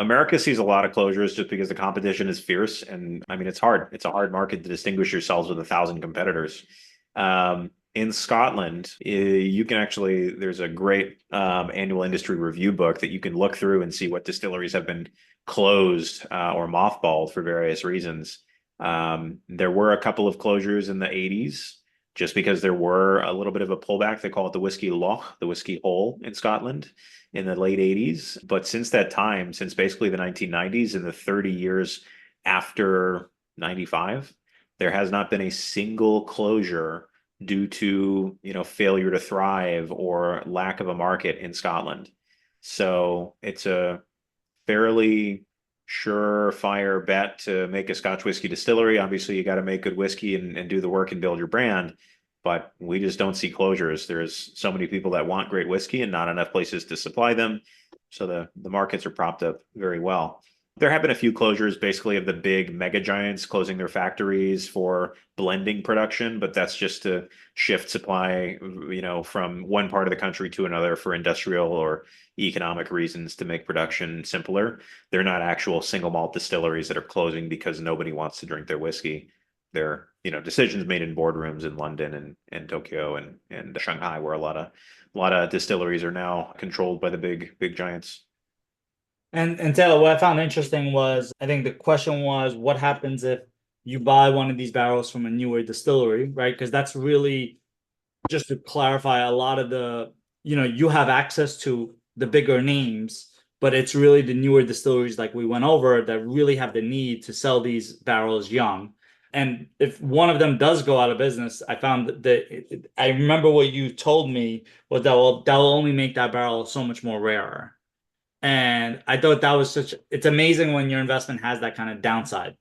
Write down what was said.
America sees a lot of closures just because the competition is fierce, and I mean it's hard. It's a hard market to distinguish yourselves with 1,000 competitors. In Scotland, you can actually there's a great annual industry review book that you can look through and see what distilleries have been closed or mothballed for various reasons. There were a couple of closures in the 80s just because there were a little bit of a pullback. They call it the whiskey loch, the whiskey hole in Scotland in the late 80s. But since that time, since basically the 1990s and the 30 years after 95, there has not been a single closure due to, failure to thrive or lack of a market in Scotland. So it's a fairly surefire bet to make a Scotch whiskey distillery. Obviously, you got to make good whiskey and do the work and build your brand, but we just don't see closures. There's so many people that want great whiskey and not enough places to supply them. So the markets are propped up very well. There have been a few closures basically of the big mega giants closing their factories for blending production, but that's just to shift supply, from one part of the country to another for industrial or economic reasons to make production simpler. They're not actual single malt distilleries that are closing because nobody wants to drink their whiskey. They're, decisions made in boardrooms in London and Tokyo and Shanghai, where a lot of distilleries are now controlled by the big giants. And Taylor, what I found interesting was I think the question was what happens if you buy one of these barrels from a newer distillery, right? Because that's really just to clarify a lot of you have access to the bigger names, but it's really the newer distilleries like we went over that really have the need to sell these barrels young. And if one of them does go out of business, I found that I remember what you told me was that will only make that barrel so much more rarer. And I thought that was it's amazing when your investment has that kind of downside.